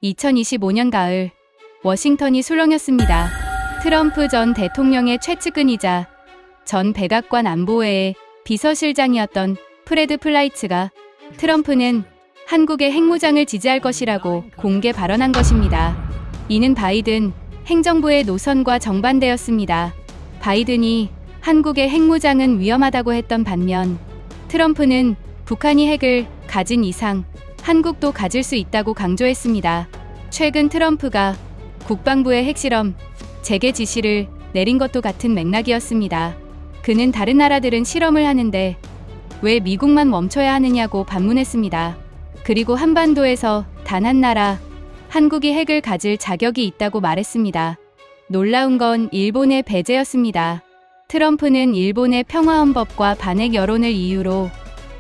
2025년 가을, 워싱턴이 술렁였습니다. 트럼프 전 대통령의 최측근이자 전 백악관 안보회의 비서실장이었던 프레드 플라이츠가 트럼프는 한국의 핵무장을 지지할 것이라고 공개 발언한 것입니다. 이는 바이든 행정부의 노선과 정반대였습니다. 바이든이 한국의 핵무장은 위험하다고 했던 반면 트럼프는 북한이 핵을 가진 이상 한국도 가질 수 있다고 강조했습니다. 최근 트럼프가 국방부의 핵실험 재개 지시를 내린 것도 같은 맥락이었습니다. 그는 다른 나라들은 실험을 하는데 왜 미국만 멈춰야 하느냐고 반문했습니다. 그리고 한반도에서 단 한 나라, 한국이 핵을 가질 자격이 있다고 말했습니다. 놀라운 건 일본의 배제였습니다. 트럼프는 일본의 평화헌법과 반핵 여론을 이유로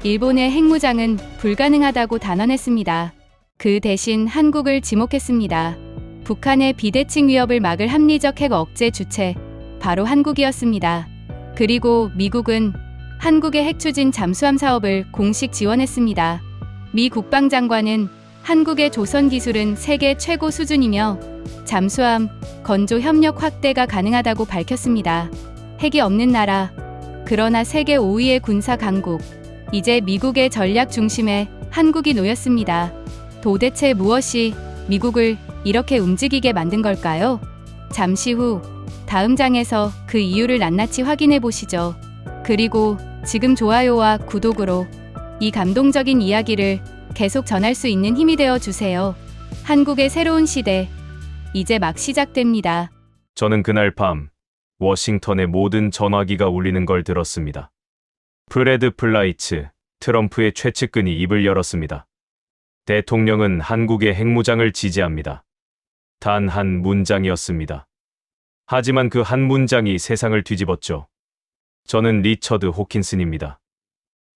일본의 핵무장은 불가능하다고 단언했습니다. 그 대신 한국을 지목했습니다. 북한의 비대칭 위협을 막을 합리적 핵 억제 주체, 바로 한국이었습니다. 그리고 미국은 한국의 핵 추진 잠수함 사업을 공식 지원했습니다. 미 국방장관은 한국의 조선 기술은 세계 최고 수준이며 잠수함, 건조 협력 확대가 가능하다고 밝혔습니다. 핵이 없는 나라, 그러나 세계 5위의 군사 강국, 이제 미국의 전략 중심에 한국이 놓였습니다. 도대체 무엇이 미국을 이렇게 움직이게 만든 걸까요? 잠시 후 다음 장에서 그 이유를 낱낱이 확인해 보시죠. 그리고 지금 좋아요와 구독으로 이 감동적인 이야기를 계속 전할 수 있는 힘이 되어 주세요. 한국의 새로운 시대, 이제 막 시작됩니다. 저는 그날 밤 워싱턴의 모든 전화기가 울리는 걸 들었습니다. 프레드 플라이츠, 트럼프의 최측근이 입을 열었습니다. 대통령은 한국의 핵무장을 지지합니다. 단 한 문장이었습니다. 하지만 그 한 문장이 세상을 뒤집었죠. 저는 리처드 호킨슨입니다.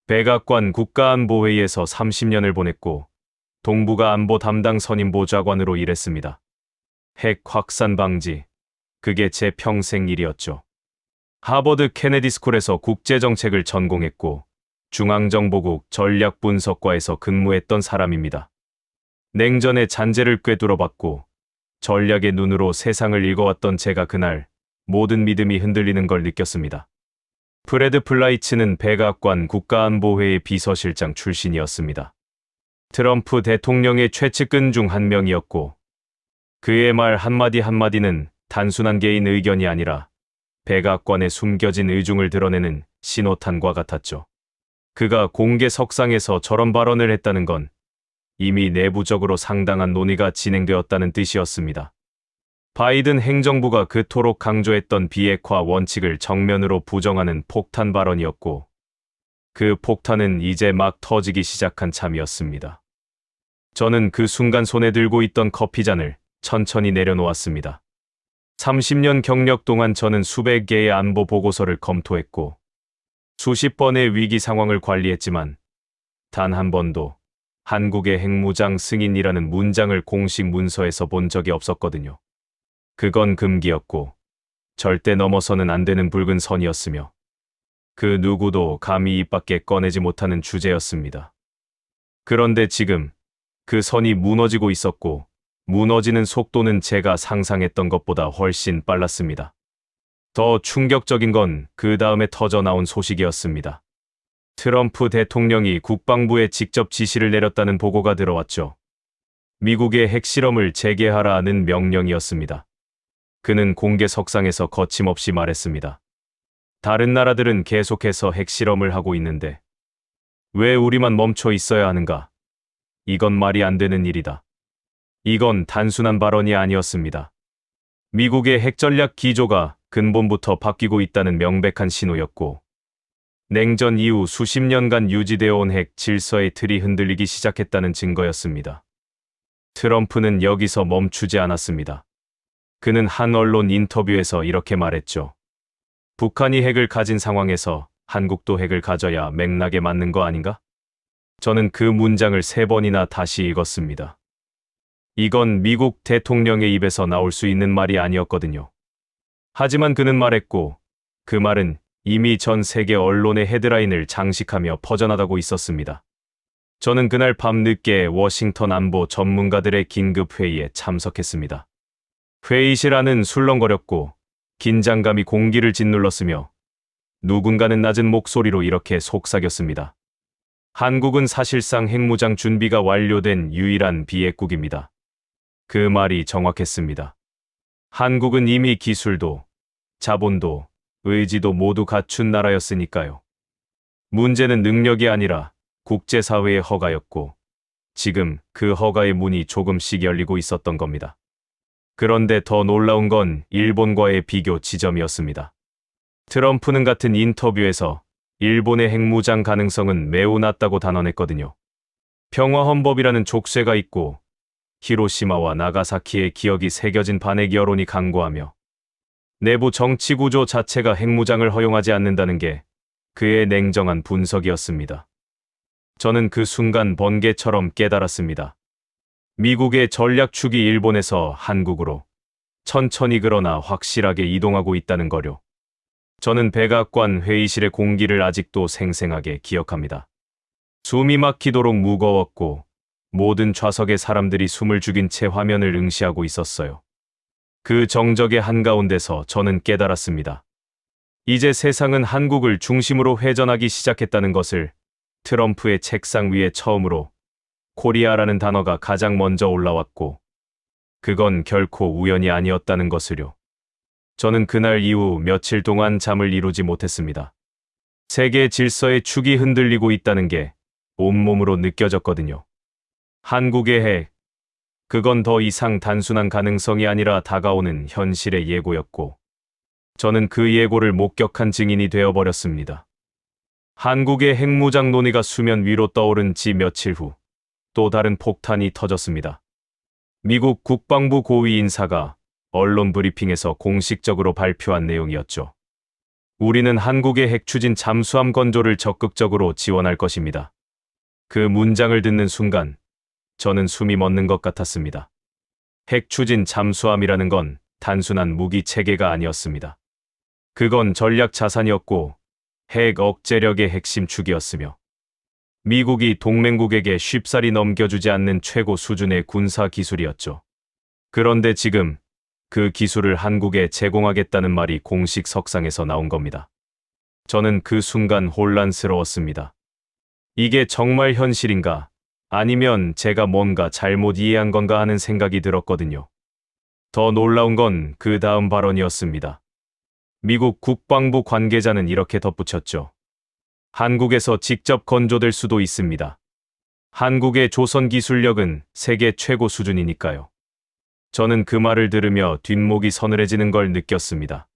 백악관 국가안보회의에서 30년을 보냈고 동북아 안보 담당 선임보좌관으로 일했습니다. 핵 확산 방지, 그게 제 평생 일이었죠. 하버드 케네디 스쿨에서 국제정책을 전공했고 중앙정보국 전략분석과에서 근무했던 사람입니다. 냉전의 잔재를 꿰뚫어봤고 전략의 눈으로 세상을 읽어왔던 제가 그날 모든 믿음이 흔들리는 걸 느꼈습니다. 프레드 플라이츠는 백악관 국가안보회의 비서실장 출신이었습니다. 트럼프 대통령의 최측근 중 한 명이었고 그의 말 한마디 한마디는 단순한 개인 의견이 아니라 백악관의 숨겨진 의중을 드러내는 신호탄과 같았죠. 그가 공개석상에서 저런 발언을 했다는 건 이미 내부적으로 상당한 논의가 진행되었다는 뜻이었습니다. 바이든 행정부가 그토록 강조했던 비핵화 원칙을 정면으로 부정하는 폭탄 발언이었고 그 폭탄은 이제 막 터지기 시작한 참이었습니다. 저는 그 순간 손에 들고 있던 커피잔을 천천히 내려놓았습니다. 30년 경력 동안 저는 수백 개의 안보 보고서를 검토했고 수십 번의 위기 상황을 관리했지만 단 한 번도 한국의 핵무장 승인이라는 문장을 공식 문서에서 본 적이 없었거든요. 그건 금기였고 절대 넘어서는 안 되는 붉은 선이었으며 그 누구도 감히 입 밖에 꺼내지 못하는 주제였습니다. 그런데 지금 그 선이 무너지고 있었고 무너지는 속도는 제가 상상했던 것보다 훨씬 빨랐습니다. 더 충격적인 건 그 다음에 터져 나온 소식이었습니다. 트럼프 대통령이 국방부에 직접 지시를 내렸다는 보고가 들어왔죠. 미국의 핵실험을 재개하라는 명령이었습니다. 그는 공개석상에서 거침없이 말했습니다. 다른 나라들은 계속해서 핵실험을 하고 있는데 왜 우리만 멈춰 있어야 하는가? 이건 말이 안 되는 일이다. 이건 단순한 발언이 아니었습니다. 미국의 핵전략 기조가 근본부터 바뀌고 있다는 명백한 신호였고 냉전 이후 수십 년간 유지되어 온 핵 질서의 틀이 흔들리기 시작했다는 증거였습니다. 트럼프는 여기서 멈추지 않았습니다. 그는 한 언론 인터뷰에서 이렇게 말했죠. 북한이 핵을 가진 상황에서 한국도 핵을 가져야 맥락에 맞는 거 아닌가? 저는 그 문장을 3번이나 다시 읽었습니다. 이건 미국 대통령의 입에서 나올 수 있는 말이 아니었거든요. 하지만 그는 말했고 그 말은 이미 전 세계 언론의 헤드라인을 장식하며 퍼져나가고 있었습니다. 저는 그날 밤 늦게 워싱턴 안보 전문가들의 긴급 회의에 참석했습니다. 회의실 안은 술렁거렸고 긴장감이 공기를 짓눌렀으며 누군가는 낮은 목소리로 이렇게 속삭였습니다. 한국은 사실상 핵무장 준비가 완료된 유일한 비핵국입니다. 그 말이 정확했습니다. 한국은 이미 기술도, 자본도, 의지도 모두 갖춘 나라였으니까요. 문제는 능력이 아니라 국제사회의 허가였고, 지금 그 허가의 문이 조금씩 열리고 있었던 겁니다. 그런데 더 놀라운 건 일본과의 비교 지점이었습니다. 트럼프는 같은 인터뷰에서 일본의 핵무장 가능성은 매우 낮다고 단언했거든요. 평화헌법이라는 족쇄가 있고 히로시마와 나가사키의 기억이 새겨진 반핵 여론이 강고하며 내부 정치 구조 자체가 핵무장을 허용하지 않는다는 게 그의 냉정한 분석이었습니다. 저는 그 순간 번개처럼 깨달았습니다. 미국의 전략축이 일본에서 한국으로 천천히 그러나 확실하게 이동하고 있다는 거요. 저는 백악관 회의실의 공기를 아직도 생생하게 기억합니다. 숨이 막히도록 무거웠고 모든 좌석의 사람들이 숨을 죽인 채 화면을 응시하고 있었어요. 그 정적의 한가운데서 저는 깨달았습니다. 이제 세상은 한국을 중심으로 회전하기 시작했다는 것을. 트럼프의 책상 위에 처음으로 코리아라는 단어가 가장 먼저 올라왔고 그건 결코 우연이 아니었다는 것을요. 저는 그날 이후 며칠 동안 잠을 이루지 못했습니다. 세계 질서의 축이 흔들리고 있다는 게 온몸으로 느껴졌거든요. 한국의 핵, 그건 더 이상 단순한 가능성이 아니라 다가오는 현실의 예고였고 저는 그 예고를 목격한 증인이 되어버렸습니다. 한국의 핵무장 논의가 수면 위로 떠오른 지 며칠 후 또 다른 폭탄이 터졌습니다. 미국 국방부 고위 인사가 언론 브리핑에서 공식적으로 발표한 내용이었죠. 우리는 한국의 핵추진 잠수함 건조를 적극적으로 지원할 것입니다. 그 문장을 듣는 순간 저는 숨이 멎는 것 같았습니다. 핵추진 잠수함이라는 건 단순한 무기 체계가 아니었습니다. 그건 전략 자산이었고 핵 억제력의 핵심 축이었으며 미국이 동맹국에게 쉽사리 넘겨주지 않는 최고 수준의 군사 기술이었죠. 그런데 지금 그 기술을 한국에 제공하겠다는 말이 공식 석상에서 나온 겁니다. 저는 그 순간 혼란스러웠습니다. 이게 정말 현실인가? 아니면 제가 뭔가 잘못 이해한 건가 하는 생각이 들었거든요. 더 놀라운 건 그 다음 발언이었습니다. 미국 국방부 관계자는 이렇게 덧붙였죠. 한국에서 직접 건조될 수도 있습니다. 한국의 조선 기술력은 세계 최고 수준이니까요. 저는 그 말을 들으며 뒷목이 서늘해지는 걸 느꼈습니다.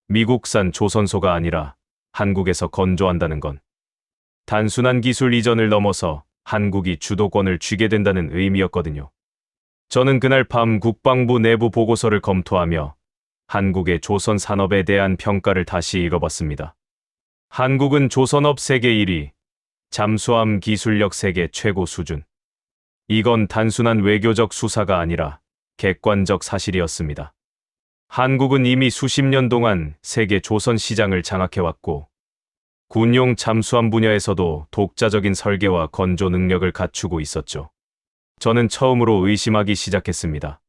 미국산 조선소가 아니라 한국에서 건조한다는 건 단순한 기술 이전을 넘어서 한국이 주도권을 쥐게 된다는 의미였거든요. 저는 그날 밤 국방부 내부 보고서를 검토하며 한국의 조선 산업에 대한 평가를 다시 읽어봤습니다. 한국은 조선업 세계 1위, 잠수함 기술력 세계 최고 수준. 이건 단순한 외교적 수사가 아니라 객관적 사실이었습니다. 한국은 이미 수십 년 동안 세계 조선 시장을 장악해왔고 군용 잠수함 분야에서도 독자적인 설계와 건조 능력을 갖추고 있었죠. 저는 처음으로 의심하기 시작했습니다.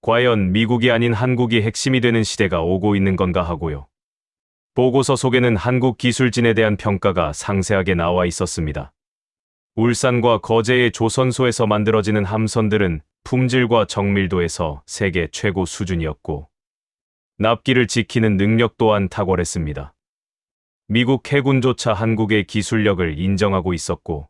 과연 미국이 아닌 한국이 핵심이 되는 시대가 오고 있는 건가 하고요. 보고서 속에는 한국 기술진에 대한 평가가 상세하게 나와 있었습니다. 울산과 거제의 조선소에서 만들어지는 함선들은 품질과 정밀도에서 세계 최고 수준이었고 납기를 지키는 능력 또한 탁월했습니다. 미국 해군조차 한국의 기술력을 인정하고 있었고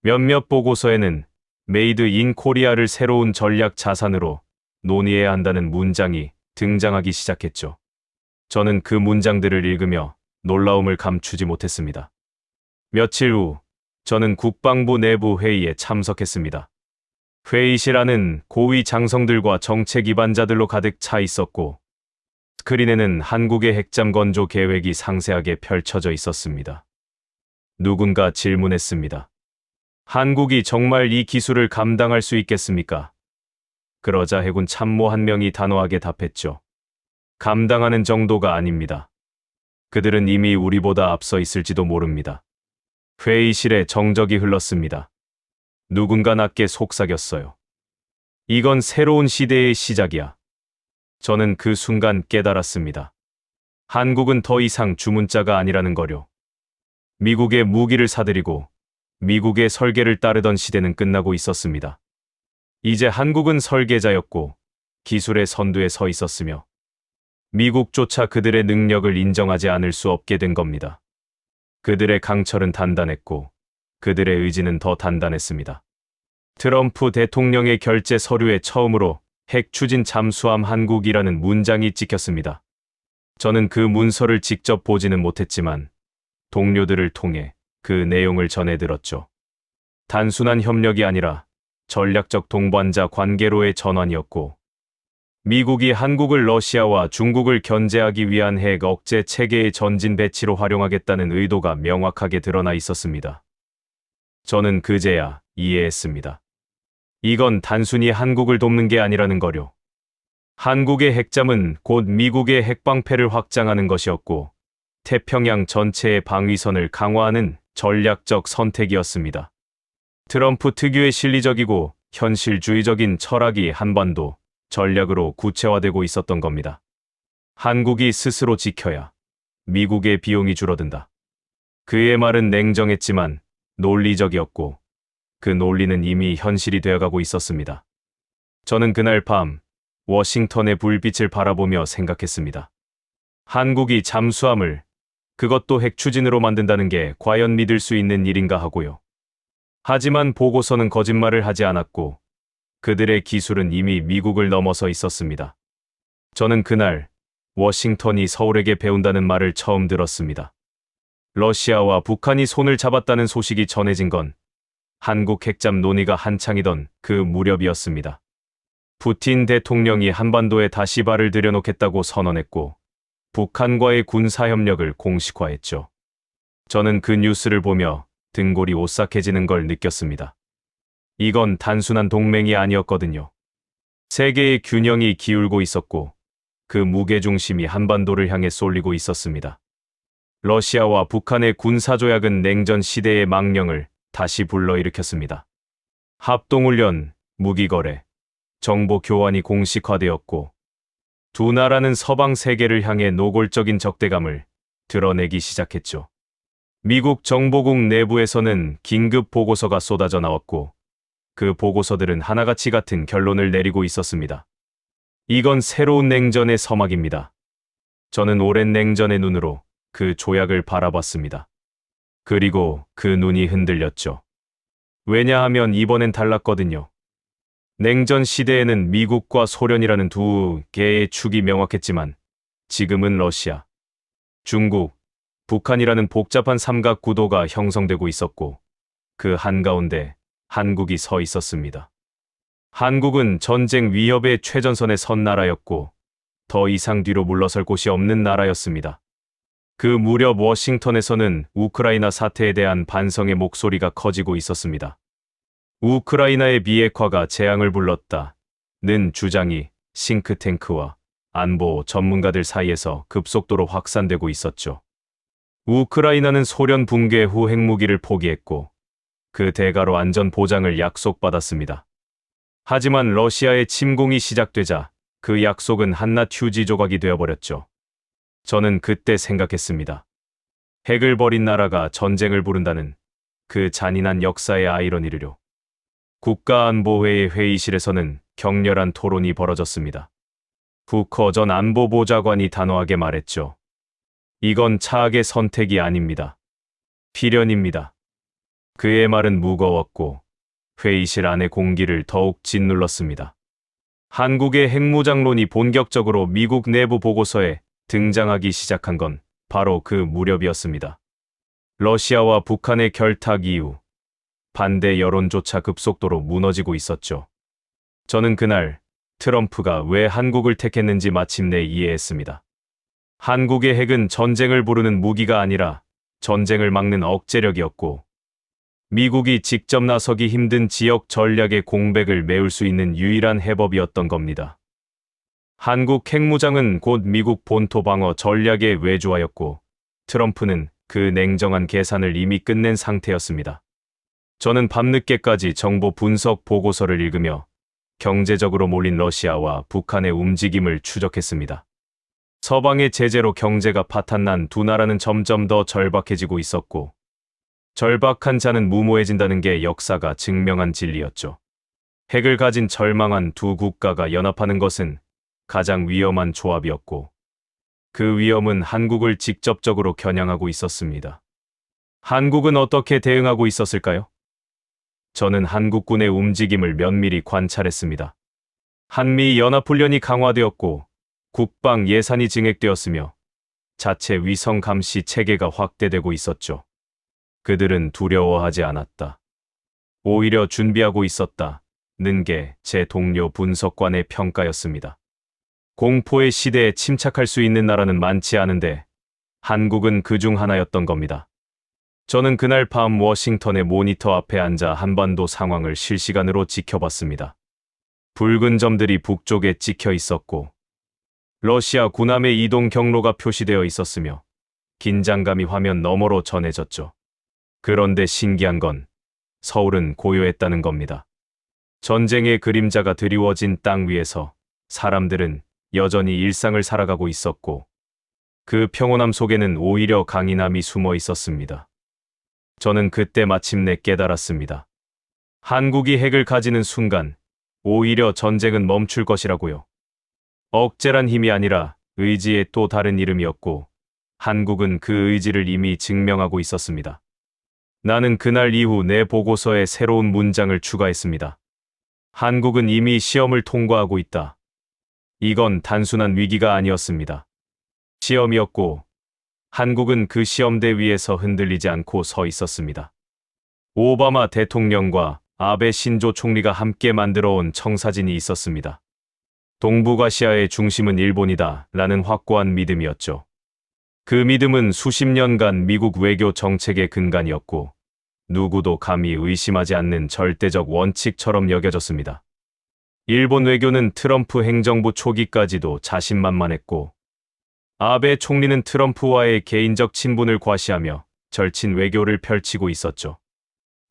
몇몇 보고서에는 메이드 인 코리아를 새로운 전략 자산으로 논의해야 한다는 문장이 등장하기 시작했죠. 저는 그 문장들을 읽으며 놀라움을 감추지 못했습니다. 며칠 후 저는 국방부 내부 회의에 참석했습니다. 회의실 안은 고위 장성들과 정책 기반자들로 가득 차 있었고 스크린에는 한국의 핵잠 건조 계획이 상세하게 펼쳐져 있었습니다. 누군가 질문했습니다. 한국이 정말 이 기술을 감당할 수 있겠습니까? 그러자 해군 참모 한 명이 단호하게 답했죠. 감당하는 정도가 아닙니다. 그들은 이미 우리보다 앞서 있을지도 모릅니다. 회의실에 정적이 흘렀습니다. 누군가 낮게 속삭였어요. 이건 새로운 시대의 시작이야. 저는 그 순간 깨달았습니다. 한국은 더 이상 주문자가 아니라는 거요. 미국의 무기를 사들이고 미국의 설계를 따르던 시대는 끝나고 있었습니다. 이제 한국은 설계자였고 기술의 선두에 서 있었으며 미국조차 그들의 능력을 인정하지 않을 수 없게 된 겁니다. 그들의 강철은 단단했고 그들의 의지는 더 단단했습니다. 트럼프 대통령의 결재 서류에 처음으로 핵 추진 잠수함 한국이라는 문장이 찍혔습니다. 저는 그 문서를 직접 보지는 못했지만 동료들을 통해 그 내용을 전해 들었죠. 단순한 협력이 아니라 전략적 동반자 관계로의 전환이었고 미국이 한국을 러시아와 중국을 견제하기 위한 핵 억제 체계의 전진 배치로 활용하겠다는 의도가 명확하게 드러나 있었습니다. 저는 그제야 이해했습니다. 이건 단순히 한국을 돕는 게 아니라는 거요. 한국의 핵잠은 곧 미국의 핵방패를 확장하는 것이었고 태평양 전체의 방위선을 강화하는 전략적 선택이었습니다. 트럼프 특유의 실리적이고 현실주의적인 철학이 한반도 전략으로 구체화되고 있었던 겁니다. 한국이 스스로 지켜야 미국의 비용이 줄어든다. 그의 말은 냉정했지만 논리적이었고 그 논리는 이미 현실이 되어가고 있었습니다. 저는 그날 밤 워싱턴의 불빛을 바라보며 생각했습니다. 한국이 잠수함을 그것도 핵 추진으로 만든다는 게 과연 믿을 수 있는 일인가 하고요. 하지만 보고서는 거짓말을 하지 않았고 그들의 기술은 이미 미국을 넘어서 있었습니다. 저는 그날 워싱턴이 서울에게 배운다는 말을 처음 들었습니다. 러시아와 북한이 손을 잡았다는 소식이 전해진 건 한국 핵잠 논의가 한창이던 그 무렵이었습니다. 푸틴 대통령이 한반도에 다시 발을 들여놓겠다고 선언했고 북한과의 군사협력을 공식화했죠. 저는 그 뉴스를 보며 등골이 오싹해지는 걸 느꼈습니다. 이건 단순한 동맹이 아니었거든요. 세계의 균형이 기울고 있었고 그 무게중심이 한반도를 향해 쏠리고 있었습니다. 러시아와 북한의 군사조약은 냉전 시대의 망령을 다시 불러일으켰습니다. 합동훈련, 무기거래, 정보 교환이 공식화되었고 두 나라는 서방 세계를 향해 노골적인 적대감을 드러내기 시작했죠. 미국 정보국 내부에서는 긴급 보고서가 쏟아져 나왔고 그 보고서들은 하나같이 같은 결론을 내리고 있었습니다. 이건 새로운 냉전의 서막입니다. 저는 오랜 냉전의 눈으로 그 조약을 바라봤습니다. 그리고 그 눈이 흔들렸죠. 왜냐하면 이번엔 달랐거든요. 냉전 시대에는 미국과 소련이라는 두 개의 축이 명확했지만 지금은 러시아, 중국, 북한이라는 복잡한 삼각 구도가 형성되고 있었고 그 한가운데 한국이 서 있었습니다. 한국은 전쟁 위협의 최전선에 선 나라였고 더 이상 뒤로 물러설 곳이 없는 나라였습니다. 그 무렵 워싱턴에서는 우크라이나 사태에 대한 반성의 목소리가 커지고 있었습니다. 우크라이나의 비핵화가 재앙을 불렀다는 주장이 싱크탱크와 안보 전문가들 사이에서 급속도로 확산되고 있었죠. 우크라이나는 소련 붕괴 후 핵무기를 포기했고 그 대가로 안전 보장을 약속받았습니다. 하지만 러시아의 침공이 시작되자 그 약속은 한낱 휴지 조각이 되어버렸죠. 저는 그때 생각했습니다. 핵을 버린 나라가 전쟁을 부른다는 그 잔인한 역사의 아이러니를요. 국가안보회의 회의실에서는 격렬한 토론이 벌어졌습니다. 부커 전 안보보좌관이 단호하게 말했죠. 이건 차악의 선택이 아닙니다. 필연입니다. 그의 말은 무거웠고 회의실 안의 공기를 더욱 짓눌렀습니다. 한국의 핵무장론이 본격적으로 미국 내부 보고서에 등장하기 시작한 건 바로 그 무렵이었습니다. 러시아와 북한의 결탁 이후 반대 여론조차 급속도로 무너지고 있었죠. 저는 그날 트럼프가 왜 한국을 택했는지 마침내 이해했습니다. 한국의 핵은 전쟁을 부르는 무기가 아니라 전쟁을 막는 억제력이었고 미국이 직접 나서기 힘든 지역 전략의 공백을 메울 수 있는 유일한 해법이었던 겁니다. 한국 핵무장은 곧 미국 본토 방어 전략의 외주화였고 트럼프는 그 냉정한 계산을 이미 끝낸 상태였습니다. 저는 밤늦게까지 정보 분석 보고서를 읽으며 경제적으로 몰린 러시아와 북한의 움직임을 추적했습니다. 서방의 제재로 경제가 파탄난 두 나라는 점점 더 절박해지고 있었고, 절박한 자는 무모해진다는 게 역사가 증명한 진리였죠. 핵을 가진 절망한 두 국가가 연합하는 것은 가장 위험한 조합이었고, 그 위험은 한국을 직접적으로 겨냥하고 있었습니다. 한국은 어떻게 대응하고 있었을까요? 저는 한국군의 움직임을 면밀히 관찰했습니다. 한미 연합훈련이 강화되었고 국방 예산이 증액되었으며 자체 위성 감시 체계가 확대되고 있었죠. 그들은 두려워하지 않았다. 오히려 준비하고 있었다는 게 제 동료 분석관의 평가였습니다. 공포의 시대에 침착할 수 있는 나라는 많지 않은데 한국은 그중 하나였던 겁니다. 저는 그날 밤 워싱턴의 모니터 앞에 앉아 한반도 상황을 실시간으로 지켜봤습니다. 붉은 점들이 북쪽에 찍혀 있었고 러시아 군함의 이동 경로가 표시되어 있었으며 긴장감이 화면 너머로 전해졌죠. 그런데 신기한 건 서울은 고요했다는 겁니다. 전쟁의 그림자가 드리워진 땅 위에서 사람들은 여전히 일상을 살아가고 있었고 그 평온함 속에는 오히려 강인함이 숨어 있었습니다. 저는 그때 마침내 깨달았습니다. 한국이 핵을 가지는 순간 오히려 전쟁은 멈출 것이라고요. 억제란 힘이 아니라 의지의 또 다른 이름이었고 한국은 그 의지를 이미 증명하고 있었습니다. 나는 그날 이후 내 보고서에 새로운 문장을 추가했습니다. 한국은 이미 시험을 통과하고 있다. 이건 단순한 위기가 아니었습니다. 시험이었고 한국은 그 시험대 위에서 흔들리지 않고 서 있었습니다. 오바마 대통령과 아베 신조 총리가 함께 만들어온 청사진이 있었습니다. 동북아시아의 중심은 일본이다 라는 확고한 믿음이었죠. 그 믿음은 수십 년간 미국 외교 정책의 근간이었고 누구도 감히 의심하지 않는 절대적 원칙처럼 여겨졌습니다. 일본 외교는 트럼프 행정부 초기까지도 자신만만했고 아베 총리는 트럼프와의 개인적 친분을 과시하며 절친 외교를 펼치고 있었죠.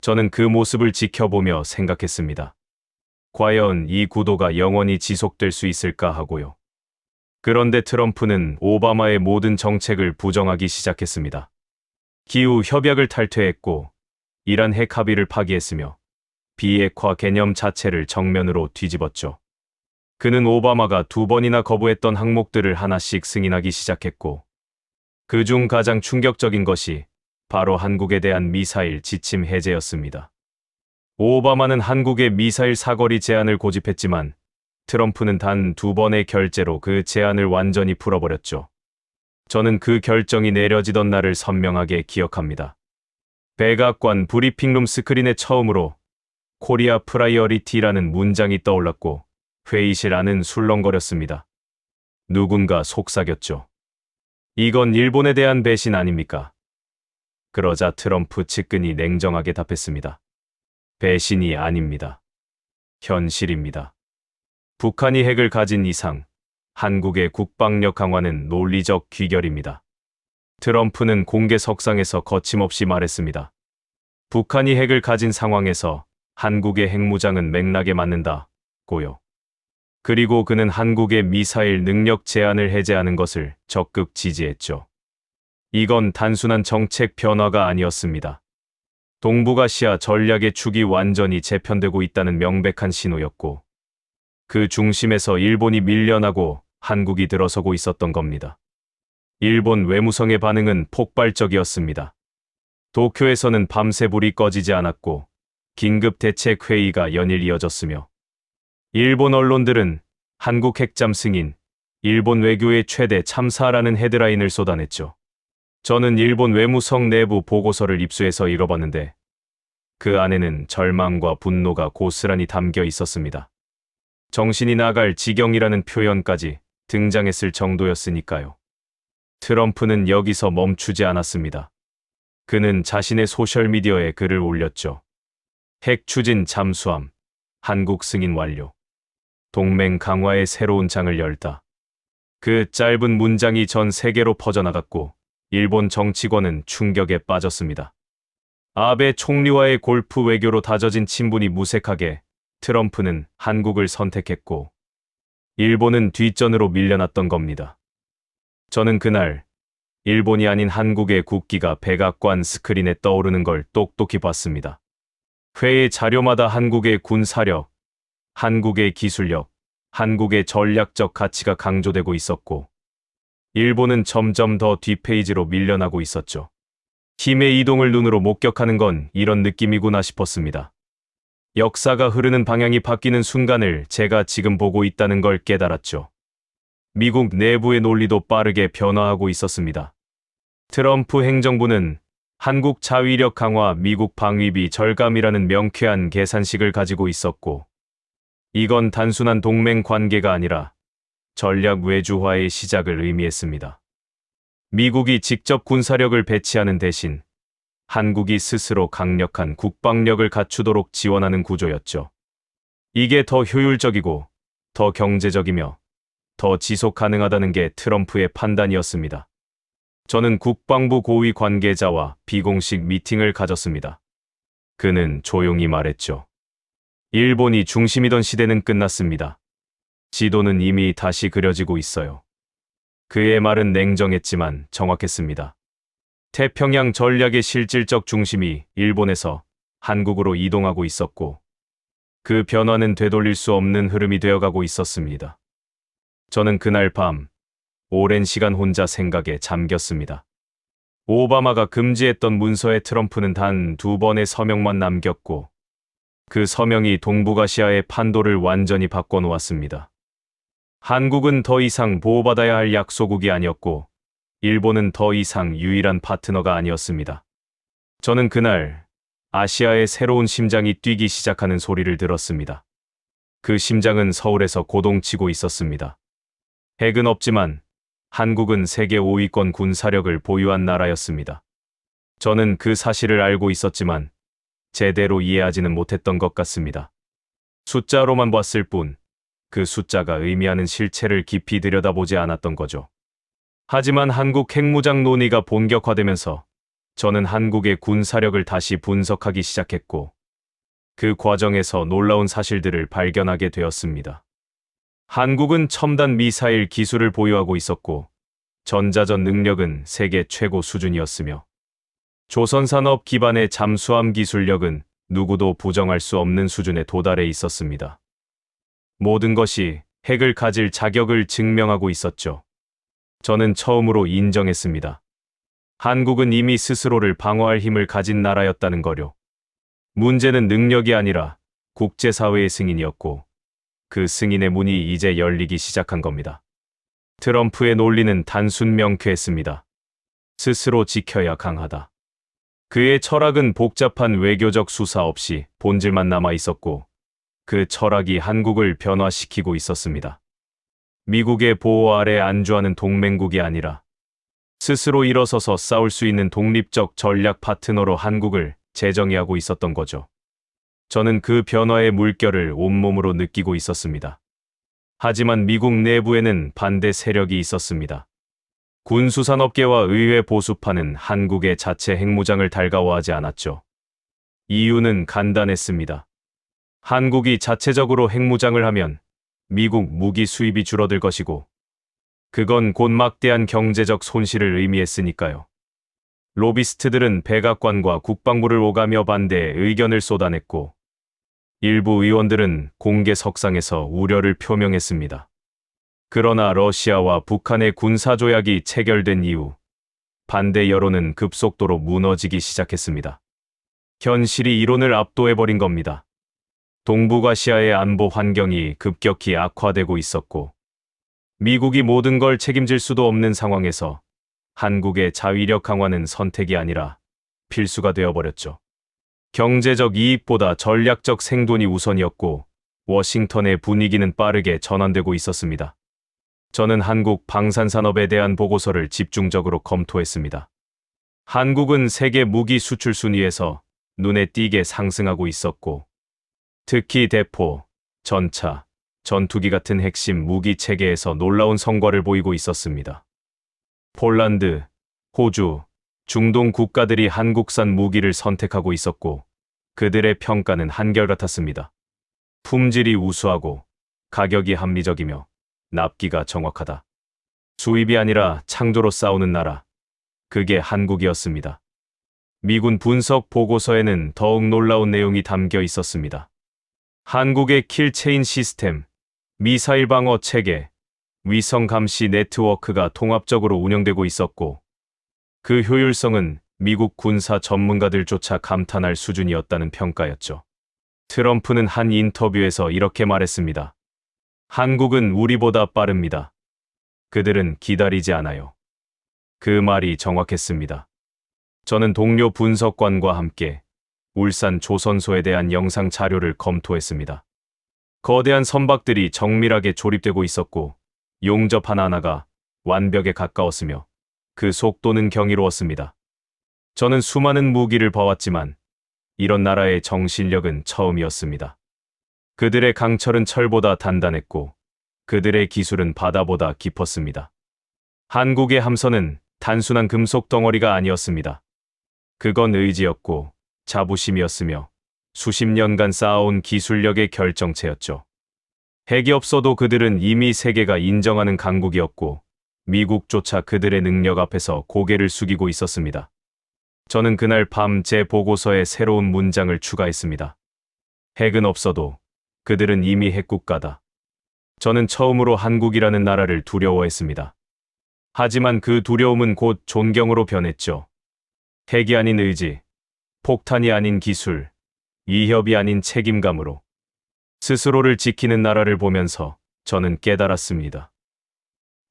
저는 그 모습을 지켜보며 생각했습니다. 과연 이 구도가 영원히 지속될 수 있을까 하고요. 그런데 트럼프는 오바마의 모든 정책을 부정하기 시작했습니다. 기후 협약을 탈퇴했고 이란 핵 합의를 파기했으며 비핵화 개념 자체를 정면으로 뒤집었죠. 그는 오바마가 2번이나 거부했던 항목들을 하나씩 승인하기 시작했고 그중 가장 충격적인 것이 바로 한국에 대한 미사일 지침 해제였습니다. 오바마는 한국의 미사일 사거리 제한을 고집했지만 트럼프는 단 2번의 결재로 그 제한을 완전히 풀어버렸죠. 저는 그 결정이 내려지던 날을 선명하게 기억합니다. 백악관 브리핑룸 스크린에 처음으로 코리아 프라이어리티라는 문장이 떠올랐고 회의실 안은 술렁거렸습니다. 누군가 속삭였죠. 이건 일본에 대한 배신 아닙니까? 그러자 트럼프 측근이 냉정하게 답했습니다. 배신이 아닙니다. 현실입니다. 북한이 핵을 가진 이상 한국의 국방력 강화는 논리적 귀결입니다. 트럼프는 공개석상에서 거침없이 말했습니다. 북한이 핵을 가진 상황에서 한국의 핵무장은 맥락에 맞는다고요. 그리고 그는 한국의 미사일 능력 제한을 해제하는 것을 적극 지지했죠. 이건 단순한 정책 변화가 아니었습니다. 동북아시아 전략의 축이 완전히 재편되고 있다는 명백한 신호였고 그 중심에서 일본이 밀려나고 한국이 들어서고 있었던 겁니다. 일본 외무성의 반응은 폭발적이었습니다. 도쿄에서는 밤새 불이 꺼지지 않았고 긴급 대책 회의가 연일 이어졌으며 일본 언론들은 한국 핵잠 승인, 일본 외교의 최대 참사라는 헤드라인을 쏟아냈죠. 저는 일본 외무성 내부 보고서를 입수해서 읽어봤는데 그 안에는 절망과 분노가 고스란히 담겨 있었습니다. 정신이 나갈 지경이라는 표현까지 등장했을 정도였으니까요. 트럼프는 여기서 멈추지 않았습니다. 그는 자신의 소셜미디어에 글을 올렸죠. 핵 추진 잠수함, 한국 승인 완료. 동맹 강화의 새로운 장을 열다. 그 짧은 문장이 전 세계로 퍼져나갔고 일본 정치권은 충격에 빠졌습니다. 아베 총리와의 골프 외교로 다져진 친분이 무색하게 트럼프는 한국을 선택했고 일본은 뒷전으로 밀려났던 겁니다. 저는 그날 일본이 아닌 한국의 국기가 백악관 스크린에 떠오르는 걸 똑똑히 봤습니다. 회의 자료마다 한국의 군사력, 한국의 기술력, 한국의 전략적 가치가 강조되고 있었고 일본은 점점 더 뒷페이지로 밀려나고 있었죠. 힘의 이동을 눈으로 목격하는 건 이런 느낌이구나 싶었습니다. 역사가 흐르는 방향이 바뀌는 순간을 제가 지금 보고 있다는 걸 깨달았죠. 미국 내부의 논리도 빠르게 변화하고 있었습니다. 트럼프 행정부는 한국 자위력 강화, 미국 방위비 절감이라는 명쾌한 계산식을 가지고 있었고, 이건 단순한 동맹 관계가 아니라 전략 외주화의 시작을 의미했습니다. 미국이 직접 군사력을 배치하는 대신 한국이 스스로 강력한 국방력을 갖추도록 지원하는 구조였죠. 이게 더 효율적이고 더 경제적이며 더 지속 가능하다는 게 트럼프의 판단이었습니다. 저는 국방부 고위 관계자와 비공식 미팅을 가졌습니다. 그는 조용히 말했죠. 일본이 중심이던 시대는 끝났습니다. 지도는 이미 다시 그려지고 있어요. 그의 말은 냉정했지만 정확했습니다. 태평양 전략의 실질적 중심이 일본에서 한국으로 이동하고 있었고, 그 변화는 되돌릴 수 없는 흐름이 되어가고 있었습니다. 저는 그날 밤 오랜 시간 혼자 생각에 잠겼습니다. 오바마가 금지했던 문서에 트럼프는 단 2번의 서명만 남겼고, 그 서명이 동북아시아의 판도를 완전히 바꿔놓았습니다. 한국은 더 이상 보호받아야 할 약소국이 아니었고, 일본은 더 이상 유일한 파트너가 아니었습니다. 저는 그날 아시아의 새로운 심장이 뛰기 시작하는 소리를 들었습니다. 그 심장은 서울에서 고동치고 있었습니다. 핵은 없지만 한국은 세계 5위권 군사력을 보유한 나라였습니다. 저는 그 사실을 알고 있었지만 제대로 이해하지는 못했던 것 같습니다. 숫자로만 봤을 뿐 그 숫자가 의미하는 실체를 깊이 들여다보지 않았던 거죠. 하지만 한국 핵무장 논의가 본격화되면서 저는 한국의 군사력을 다시 분석하기 시작했고, 그 과정에서 놀라운 사실들을 발견하게 되었습니다. 한국은 첨단 미사일 기술을 보유하고 있었고, 전자전 능력은 세계 최고 수준이었으며, 조선산업 기반의 잠수함 기술력은 누구도 부정할 수 없는 수준에 도달해 있었습니다. 모든 것이 핵을 가질 자격을 증명하고 있었죠. 저는 처음으로 인정했습니다. 한국은 이미 스스로를 방어할 힘을 가진 나라였다는 거요. 문제는 능력이 아니라 국제사회의 승인이었고, 그 승인의 문이 이제 열리기 시작한 겁니다. 트럼프의 논리는 단순 명쾌했습니다. 스스로 지켜야 강하다. 그의 철학은 복잡한 외교적 수사 없이 본질만 남아 있었고, 그 철학이 한국을 변화시키고 있었습니다. 미국의 보호 아래 안주하는 동맹국이 아니라 스스로 일어서서 싸울 수 있는 독립적 전략 파트너로 한국을 재정의하고 있었던 거죠. 저는 그 변화의 물결을 온몸으로 느끼고 있었습니다. 하지만 미국 내부에는 반대 세력이 있었습니다. 군수산업계와 의회 보수파는 한국의 자체 핵무장을 달가워하지 않았죠. 이유는 간단했습니다. 한국이 자체적으로 핵무장을 하면 미국 무기 수입이 줄어들 것이고, 그건 곧 막대한 경제적 손실을 의미했으니까요. 로비스트들은 백악관과 국방부를 오가며 반대의 의견을 쏟아냈고, 일부 의원들은 공개석상에서 우려를 표명했습니다. 그러나 러시아와 북한의 군사조약이 체결된 이후 반대 여론은 급속도로 무너지기 시작했습니다. 현실이 이론을 압도해버린 겁니다. 동북아시아의 안보 환경이 급격히 악화되고 있었고, 미국이 모든 걸 책임질 수도 없는 상황에서 한국의 자위력 강화는 선택이 아니라 필수가 되어버렸죠. 경제적 이익보다 전략적 생존이 우선이었고, 워싱턴의 분위기는 빠르게 전환되고 있었습니다. 저는 한국 방산산업에 대한 보고서를 집중적으로 검토했습니다. 한국은 세계 무기 수출 순위에서 눈에 띄게 상승하고 있었고, 특히 대포, 전차, 전투기 같은 핵심 무기 체계에서 놀라운 성과를 보이고 있었습니다. 폴란드, 호주, 중동 국가들이 한국산 무기를 선택하고 있었고 그들의 평가는 한결같았습니다. 품질이 우수하고 가격이 합리적이며 납기가 정확하다. 수입이 아니라 창조로 싸우는 나라. 그게 한국이었습니다. 미군 분석 보고서에는 더욱 놀라운 내용이 담겨 있었습니다. 한국의 킬체인 시스템, 미사일 방어 체계, 위성 감시 네트워크가 통합적으로 운영되고 있었고 그 효율성은 미국 군사 전문가들조차 감탄할 수준이었다는 평가였죠. 트럼프는 한 인터뷰에서 이렇게 말했습니다. 한국은 우리보다 빠릅니다. 그들은 기다리지 않아요. 그 말이 정확했습니다. 저는 동료 분석관과 함께 울산 조선소에 대한 영상 자료를 검토했습니다. 거대한 선박들이 정밀하게 조립되고 있었고 용접 하나하나가 완벽에 가까웠으며 그 속도는 경이로웠습니다. 저는 수많은 무기를 봐왔지만 이런 나라의 정신력은 처음이었습니다. 그들의 강철은 철보다 단단했고 그들의 기술은 바다보다 깊었습니다. 한국의 함선은 단순한 금속 덩어리가 아니었습니다. 그건 의지였고 자부심이었으며 수십 년간 쌓아온 기술력의 결정체였죠. 핵이 없어도 그들은 이미 세계가 인정하는 강국이었고 미국조차 그들의 능력 앞에서 고개를 숙이고 있었습니다. 저는 그날 밤 제 보고서에 새로운 문장을 추가했습니다. 핵은 없어도 그들은 이미 핵국가다. 저는 처음으로 한국이라는 나라를 두려워했습니다. 하지만 그 두려움은 곧 존경으로 변했죠. 핵이 아닌 의지, 폭탄이 아닌 기술, 위협이 아닌 책임감으로 스스로를 지키는 나라를 보면서 저는 깨달았습니다.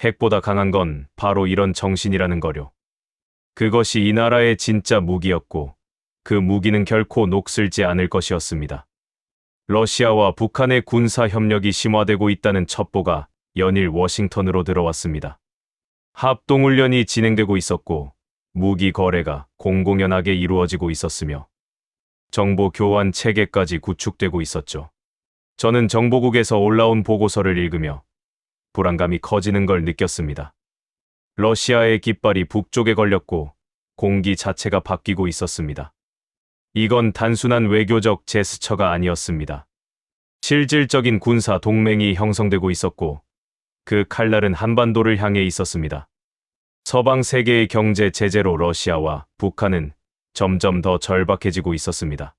핵보다 강한 건 바로 이런 정신이라는 거요. 그것이 이 나라의 진짜 무기였고 그 무기는 결코 녹슬지 않을 것이었습니다. 러시아와 북한의 군사 협력이 심화되고 있다는 첩보가 연일 워싱턴으로 들어왔습니다. 합동훈련이 진행되고 있었고 무기 거래가 공공연하게 이루어지고 있었으며 정보 교환 체계까지 구축되고 있었죠. 저는 정보국에서 올라온 보고서를 읽으며 불안감이 커지는 걸 느꼈습니다. 러시아의 깃발이 북쪽에 걸렸고 공기 자체가 바뀌고 있었습니다. 이건 단순한 외교적 제스처가 아니었습니다. 실질적인 군사 동맹이 형성되고 있었고 그 칼날은 한반도를 향해 있었습니다. 서방 세계의 경제 제재로 러시아와 북한은 점점 더 절박해지고 있었습니다.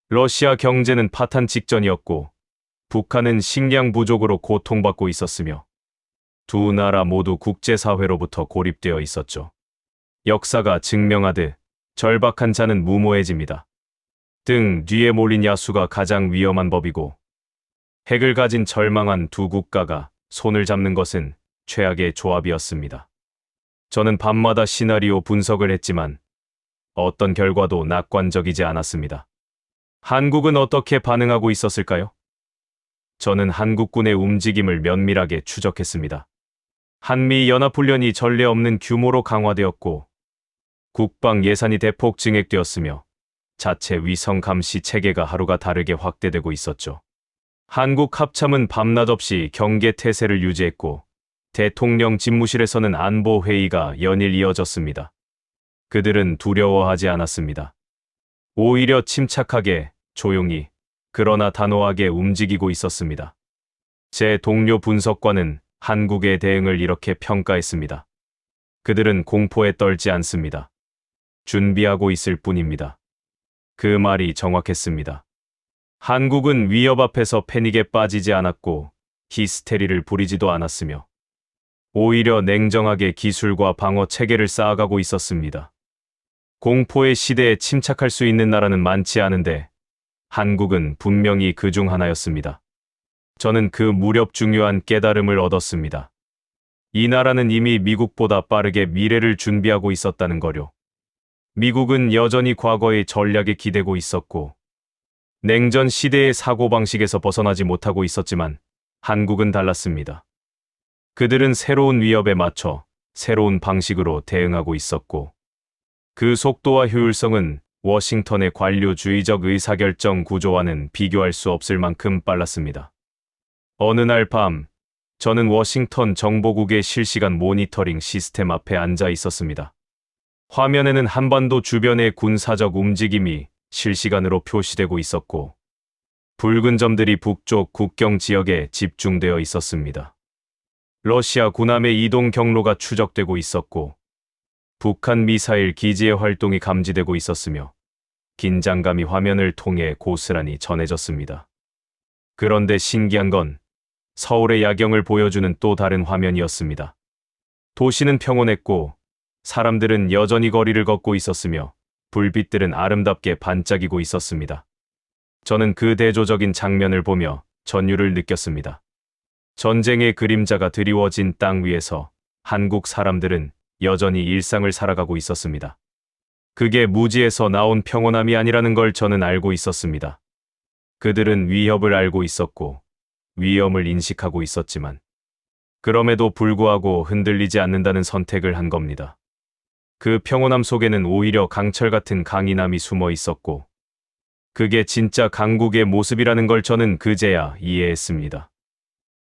러시아 경제는 파탄 직전이었고 북한은 식량 부족으로 고통받고 있었으며 두 나라 모두 국제사회로부터 고립되어 있었죠. 역사가 증명하듯 절박한 자는 무모해집니다. 등 뒤에 몰린 야수가 가장 위험한 법이고 핵을 가진 절망한 두 국가가 손을 잡는 것은 최악의 조합이었습니다. 저는 밤마다 시나리오 분석을 했지만 어떤 결과도 낙관적이지 않았습니다. 한국은 어떻게 반응하고 있었을까요? 저는 한국군의 움직임을 면밀하게 추적했습니다. 한미 연합훈련이 전례 없는 규모로 강화되었고 국방 예산이 대폭 증액되었으며 자체 위성 감시 체계가 하루가 다르게 확대되고 있었죠. 한국 합참은 밤낮 없이 경계 태세를 유지했고 대통령 집무실에서는 안보 회의가 연일 이어졌습니다. 그들은 두려워하지 않았습니다. 오히려 침착하게, 조용히, 그러나 단호하게 움직이고 있었습니다. 제 동료 분석관은 한국의 대응을 이렇게 평가했습니다. 그들은 공포에 떨지 않습니다. 준비하고 있을 뿐입니다. 그 말이 정확했습니다. 한국은 위협 앞에서 패닉에 빠지지 않았고 히스테리를 부리지도 않았으며 오히려 냉정하게 기술과 방어 체계를 쌓아가고 있었습니다. 공포의 시대에 침착할 수 있는 나라는 많지 않은데 한국은 분명히 그 중 하나였습니다. 저는 그 무렵 중요한 깨달음을 얻었습니다. 이 나라는 이미 미국보다 빠르게 미래를 준비하고 있었다는 거요. 미국은 여전히 과거의 전략에 기대고 있었고 냉전 시대의 사고방식에서 벗어나지 못하고 있었지만 한국은 달랐습니다. 그들은 새로운 위협에 맞춰 새로운 방식으로 대응하고 있었고 그 속도와 효율성은 워싱턴의 관료주의적 의사결정 구조와는 비교할 수 없을 만큼 빨랐습니다. 어느 날 밤, 저는 워싱턴 정보국의 실시간 모니터링 시스템 앞에 앉아 있었습니다. 화면에는 한반도 주변의 군사적 움직임이 실시간으로 표시되고 있었고, 붉은 점들이 북쪽 국경 지역에 집중되어 있었습니다. 러시아 군함의 이동 경로가 추적되고 있었고, 북한 미사일 기지의 활동이 감지되고 있었으며, 긴장감이 화면을 통해 고스란히 전해졌습니다. 그런데 신기한 건 서울의 야경을 보여주는 또 다른 화면이었습니다. 도시는 평온했고, 사람들은 여전히 거리를 걷고 있었으며, 불빛들은 아름답게 반짝이고 있었습니다. 저는 그 대조적인 장면을 보며 전율을 느꼈습니다. 전쟁의 그림자가 드리워진 땅 위에서 한국 사람들은 여전히 일상을 살아가고 있었습니다. 그게 무지에서 나온 평온함이 아니라는 걸 저는 알고 있었습니다. 그들은 위협을 알고 있었고, 위험을 인식하고 있었지만, 그럼에도 불구하고 흔들리지 않는다는 선택을 한 겁니다. 그 평온함 속에는 오히려 강철 같은 강인함이 숨어 있었고, 그게 진짜 강국의 모습이라는 걸 저는 그제야 이해했습니다.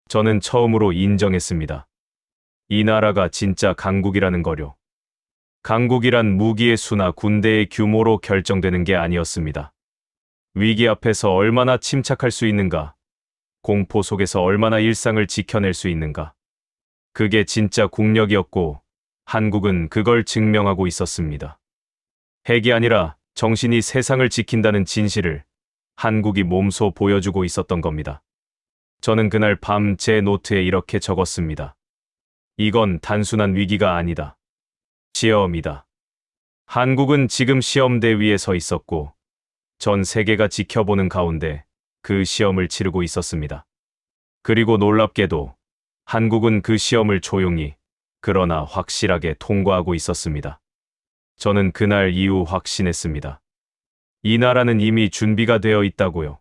저는 처음으로 인정했습니다. 이 나라가 진짜 강국이라는 거요. 강국이란 무기의 수나 군대의 규모로 결정되는 게 아니었습니다. 위기 앞에서 얼마나 침착할 수 있는가, 공포 속에서 얼마나 일상을 지켜낼 수 있는가. 그게 진짜 국력이었고, 한국은 그걸 증명하고 있었습니다. 핵이 아니라 정신이 세상을 지킨다는 진실을 한국이 몸소 보여주고 있었던 겁니다. 저는 그날 밤 제 노트에 이렇게 적었습니다. 이건 단순한 위기가 아니다. 시험이다. 한국은 지금 시험대 위에 서 있었고, 전 세계가 지켜보는 가운데 그 시험을 치르고 있었습니다. 그리고 놀랍게도 한국은 그 시험을 조용히, 그러나 확실하게 통과하고 있었습니다. 저는 그날 이후 확신했습니다. 이 나라는 이미 준비가 되어 있다고요.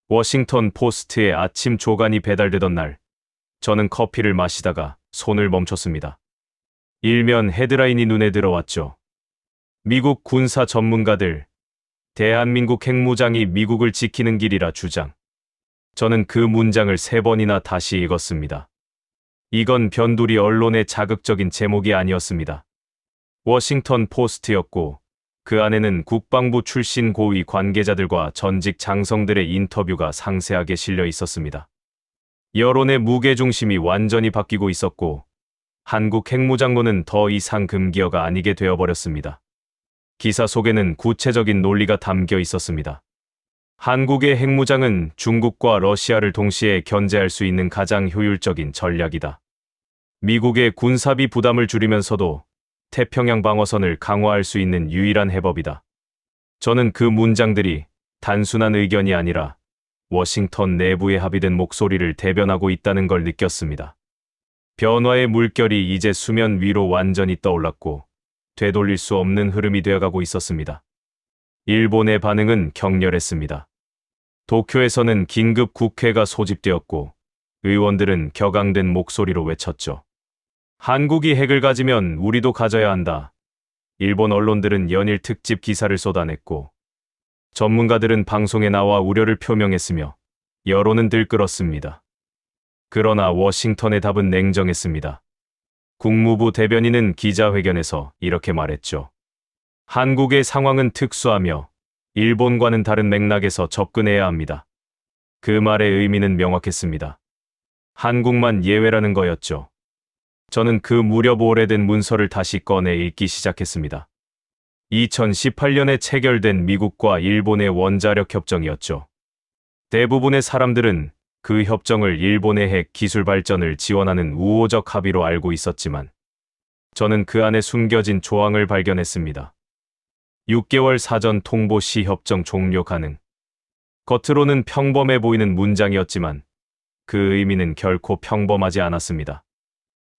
워싱턴 포스트의 아침 조간이 배달되던 날, 저는 커피를 마시다가 손을 멈췄습니다. 일면 헤드라인이 눈에 들어왔죠. 미국 군사 전문가들, 대한민국 핵무장이 미국을 지키는 길이라 주장. 저는 그 문장을 3번이나 다시 읽었습니다. 이건 변두리 언론의 자극적인 제목이 아니었습니다. 워싱턴 포스트였고, 그 안에는 국방부 출신 고위 관계자들과 전직 장성들의 인터뷰가 상세하게 실려 있었습니다. 여론의 무게중심이 완전히 바뀌고 있었고, 한국 핵무장론은 더 이상 금기어가 아니게 되어버렸습니다. 기사 속에는 구체적인 논리가 담겨 있었습니다. 한국의 핵무장은 중국과 러시아를 동시에 견제할 수 있는 가장 효율적인 전략이다. 미국의 군사비 부담을 줄이면서도 태평양 방어선을 강화할 수 있는 유일한 해법이다. 저는 그 문장들이 단순한 의견이 아니라 워싱턴 내부에 합의된 목소리를 대변하고 있다는 걸 느꼈습니다. 변화의 물결이 이제 수면 위로 완전히 떠올랐고, 되돌릴 수 없는 흐름이 되어가고 있었습니다. 일본의 반응은 격렬했습니다. 도쿄에서는 긴급 국회가 소집되었고, 의원들은 격앙된 목소리로 외쳤죠. 한국이 핵을 가지면 우리도 가져야 한다. 일본 언론들은 연일 특집 기사를 쏟아냈고, 전문가들은 방송에 나와 우려를 표명했으며, 여론은 들끓었습니다. 그러나 워싱턴의 답은 냉정했습니다. 국무부 대변인은 기자회견에서 이렇게 말했죠. 한국의 상황은 특수하며 일본과는 다른 맥락에서 접근해야 합니다. 그 말의 의미는 명확했습니다. 한국만 예외라는 거였죠. 저는 그 무렵 오래된 문서를 다시 꺼내 읽기 시작했습니다. 2018년에 체결된 미국과 일본의 원자력 협정이었죠. 대부분의 사람들은 그 협정을 일본의 핵 기술 발전을 지원하는 우호적 합의로 알고 있었지만, 저는 그 안에 숨겨진 조항을 발견했습니다. 6개월 사전 통보 시 협정 종료 가능. 겉으로는 평범해 보이는 문장이었지만, 그 의미는 결코 평범하지 않았습니다.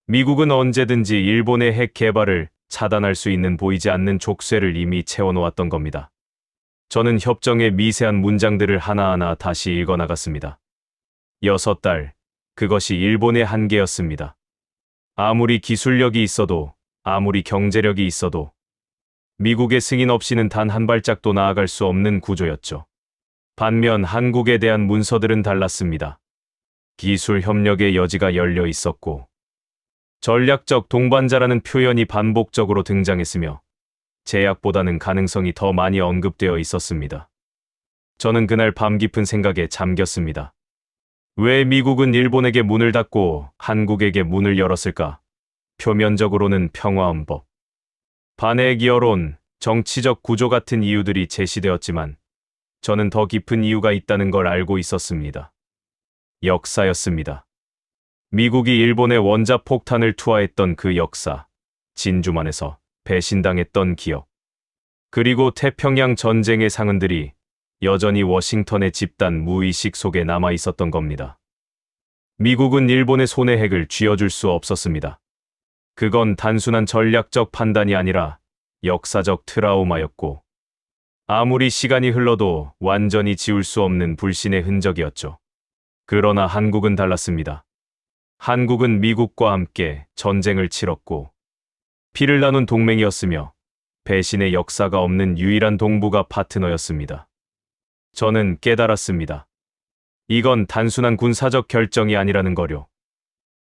미국은 언제든지 일본의 핵 개발을 차단할 수 있는 보이지 않는 족쇄를 이미 채워놓았던 겁니다. 저는 협정의 미세한 문장들을 하나하나 다시 읽어나갔습니다. 6달, 그것이 일본의 한계였습니다. 아무리 기술력이 있어도, 아무리 경제력이 있어도, 미국의 승인 없이는 단 한 발짝도 나아갈 수 없는 구조였죠. 반면 한국에 대한 문서들은 달랐습니다. 기술 협력의 여지가 열려 있었고, 전략적 동반자라는 표현이 반복적으로 등장했으며, 제약보다는 가능성이 더 많이 언급되어 있었습니다. 저는 그날 밤 깊은 생각에 잠겼습니다. 왜 미국은 일본에게 문을 닫고 한국에게 문을 열었을까? 표면적으로는 평화헌법, 반핵 여론, 정치적 구조 같은 이유들이 제시되었지만 저는 더 깊은 이유가 있다는 걸 알고 있었습니다. 역사였습니다. 미국이 일본에 원자폭탄을 투하했던 그 역사, 진주만에서 배신당했던 기억, 그리고 태평양 전쟁의 상흔들이 여전히 워싱턴의 집단 무의식 속에 남아 있었던 겁니다. 미국은 일본의 손에 핵을 쥐어줄 수 없었습니다. 그건 단순한 전략적 판단이 아니라 역사적 트라우마였고, 아무리 시간이 흘러도 완전히 지울 수 없는 불신의 흔적이었죠. 그러나 한국은 달랐습니다. 한국은 미국과 함께 전쟁을 치렀고, 피를 나눈 동맹이었으며, 배신의 역사가 없는 유일한 동북아 파트너였습니다. 저는 깨달았습니다. 이건 단순한 군사적 결정이 아니라는 거요.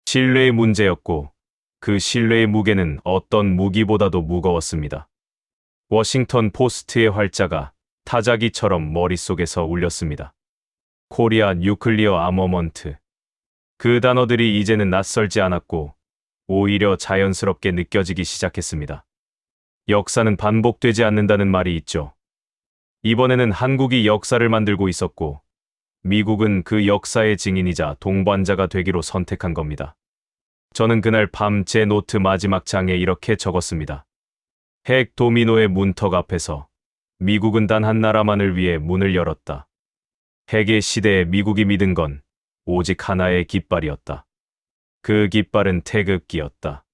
신뢰의 문제였고, 그 신뢰의 무게는 어떤 무기보다도 무거웠습니다. 워싱턴 포스트의 활자가 타자기처럼 머릿속에서 울렸습니다. 코리아 뉴클리어 아머먼트. 그 단어들이 이제는 낯설지 않았고 오히려 자연스럽게 느껴지기 시작했습니다. 역사는 반복되지 않는다는 말이 있죠. 이번에는 한국이 역사를 만들고 있었고 미국은 그 역사의 증인이자 동반자가 되기로 선택한 겁니다. 저는 그날 밤 제 노트 마지막 장에 이렇게 적었습니다. 핵 도미노의 문턱 앞에서 미국은 단 한 나라만을 위해 문을 열었다. 핵의 시대에 미국이 믿은 건 오직 하나의 깃발이었다. 그 깃발은 태극기였다.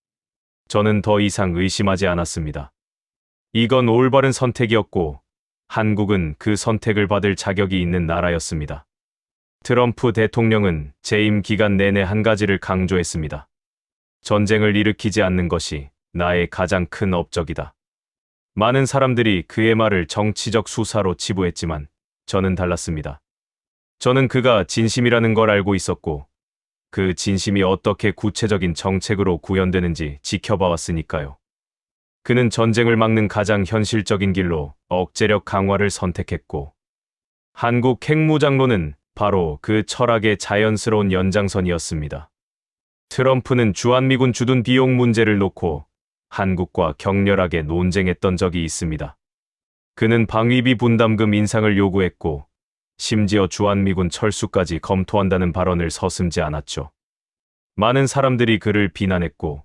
저는 더 이상 의심하지 않았습니다. 이건 올바른 선택이었고 한국은 그 선택을 받을 자격이 있는 나라였습니다. 트럼프 대통령은 재임 기간 내내 한 가지를 강조했습니다. 전쟁을 일으키지 않는 것이 나의 가장 큰 업적이다. 많은 사람들이 그의 말을 정치적 수사로 치부했지만 저는 달랐습니다. 저는 그가 진심이라는 걸 알고 있었고 그 진심이 어떻게 구체적인 정책으로 구현되는지 지켜봐왔으니까요. 그는 전쟁을 막는 가장 현실적인 길로 억제력 강화를 선택했고 한국 핵무장론은 바로 그 철학의 자연스러운 연장선이었습니다. 트럼프는 주한미군 주둔 비용 문제를 놓고 한국과 격렬하게 논쟁했던 적이 있습니다. 그는 방위비 분담금 인상을 요구했고 심지어 주한미군 철수까지 검토한다는 발언을 서슴지 않았죠. 많은 사람들이 그를 비난했고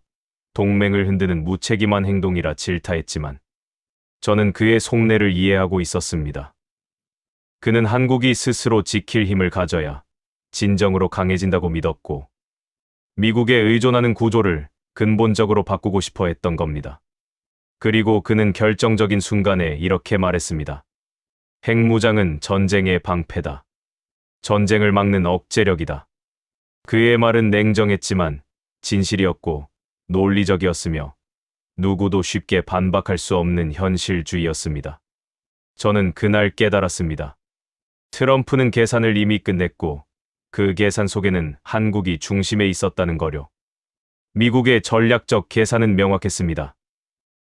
동맹을 흔드는 무책임한 행동이라 질타했지만 저는 그의 속내를 이해하고 있었습니다. 그는 한국이 스스로 지킬 힘을 가져야 진정으로 강해진다고 믿었고 미국에 의존하는 구조를 근본적으로 바꾸고 싶어 했던 겁니다. 그리고 그는 결정적인 순간에 이렇게 말했습니다. 핵무장은 전쟁의 방패다. 전쟁을 막는 억제력이다. 그의 말은 냉정했지만 진실이었고 논리적이었으며 누구도 쉽게 반박할 수 없는 현실주의였습니다. 저는 그날 깨달았습니다. 트럼프는 계산을 이미 끝냈고 그 계산 속에는 한국이 중심에 있었다는 거요. 미국의 전략적 계산은 명확했습니다.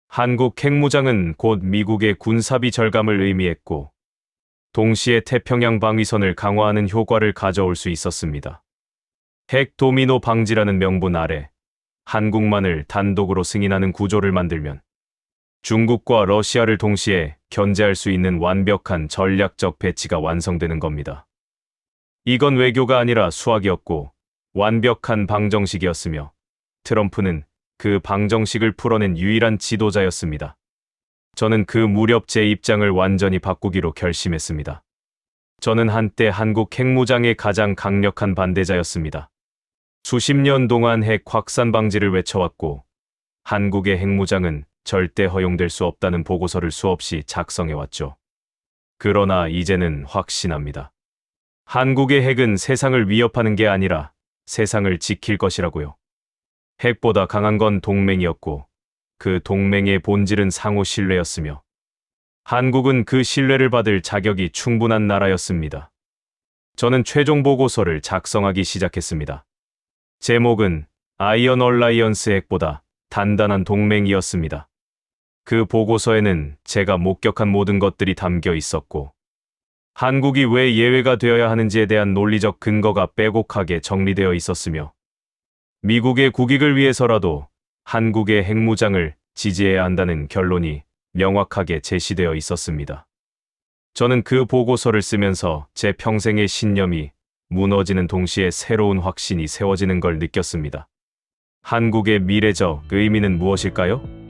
한국 핵무장은 곧 미국의 군사비 절감을 의미했고 동시에 태평양 방위선을 강화하는 효과를 가져올 수 있었습니다. 핵 도미노 방지라는 명분 아래 한국만을 단독으로 승인하는 구조를 만들면 중국과 러시아를 동시에 견제할 수 있는 완벽한 전략적 배치가 완성되는 겁니다. 이건 외교가 아니라 수학이었고 완벽한 방정식이었으며 트럼프는 그 방정식을 풀어낸 유일한 지도자였습니다. 저는 그 무렵 제 입장을 완전히 바꾸기로 결심했습니다. 저는 한때 한국 핵무장의 가장 강력한 반대자였습니다. 수십 년 동안 핵 확산 방지를 외쳐왔고 한국의 핵무장은 절대 허용될 수 없다는 보고서를 수없이 작성해왔죠. 그러나 이제는 확신합니다. 한국의 핵은 세상을 위협하는 게 아니라 세상을 지킬 것이라고요. 핵보다 강한 건 동맹이었고 그 동맹의 본질은 상호 신뢰였으며 한국은 그 신뢰를 받을 자격이 충분한 나라였습니다. 저는 최종 보고서를 작성하기 시작했습니다. 제목은 아이언 얼라이언스 핵보다 단단한 동맹이었습니다. 그 보고서에는 제가 목격한 모든 것들이 담겨 있었고, 한국이 왜 예외가 되어야 하는지에 대한 논리적 근거가 빼곡하게 정리되어 있었으며, 미국의 국익을 위해서라도 한국의 핵무장을 지지해야 한다는 결론이 명확하게 제시되어 있었습니다. 저는 그 보고서를 쓰면서 제 평생의 신념이 무너지는 동시에 새로운 확신이 세워지는 걸 느꼈습니다. 한국의 미래적 의미는 무엇일까요?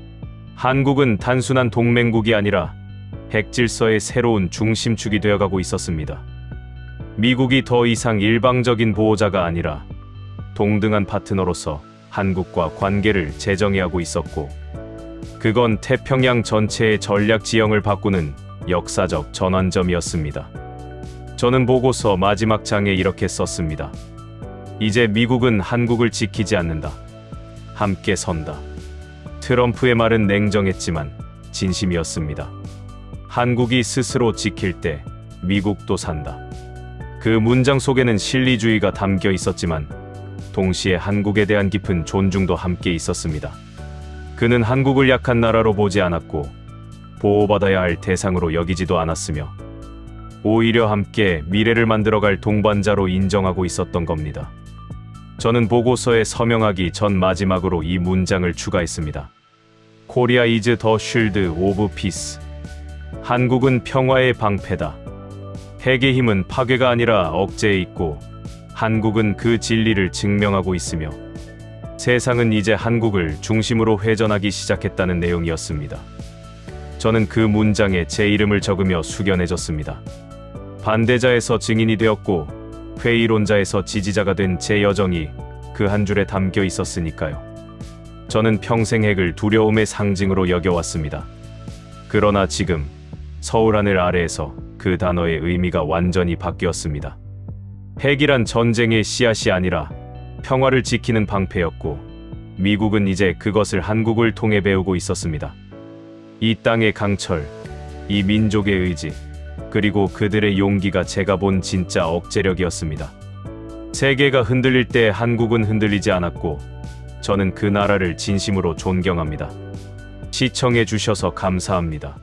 한국은 단순한 동맹국이 아니라 핵질서의 새로운 중심축이 되어가고 있었습니다. 미국이 더 이상 일방적인 보호자가 아니라 동등한 파트너로서 한국과 관계를 재정해야 하고 있었고, 그건 태평양 전체의 전략 지형을 바꾸는 역사적 전환점이었습니다. 저는 보고서 마지막 장에 이렇게 썼습니다. 이제 미국은 한국을 지키지 않는다. 함께 선다. 트럼프의 말은 냉정했지만 진심이었습니다. 한국이 스스로 지킬 때 미국도 산다. 그 문장 속에는 실리주의가 담겨 있었지만 동시에 한국에 대한 깊은 존중도 함께 있었습니다. 그는 한국을 약한 나라로 보지 않았고 보호받아야 할 대상으로 여기지도 않았으며 오히려 함께 미래를 만들어갈 동반자로 인정하고 있었던 겁니다. 저는 보고서에 서명하기 전 마지막으로 이 문장을 추가했습니다. Korea is the shield of peace. 한국은 평화의 방패다. 핵의 힘은 파괴가 아니라 억제에 있고 한국은 그 진리를 증명하고 있으며 세상은 이제 한국을 중심으로 회전하기 시작했다는 내용이었습니다. 저는 그 문장에 제 이름을 적으며 숙연해졌습니다. 반대자에서 증인이 되었고 회의론자에서 지지자가 된 제 여정이 그 한 줄에 담겨 있었으니까요. 저는 평생 핵을 두려움의 상징으로 여겨왔습니다. 그러나 지금 서울 하늘 아래에서 그 단어의 의미가 완전히 바뀌었습니다. 핵이란 전쟁의 씨앗이 아니라 평화를 지키는 방패였고, 미국은 이제 그것을 한국을 통해 배우고 있었습니다. 이 땅의 강철, 이 민족의 의지, 그리고 그들의 용기가 제가 본 진짜 억제력이었습니다. 세계가 흔들릴 때 한국은 흔들리지 않았고, 저는 그 나라를 진심으로 존경합니다. 시청해 주셔서 감사합니다.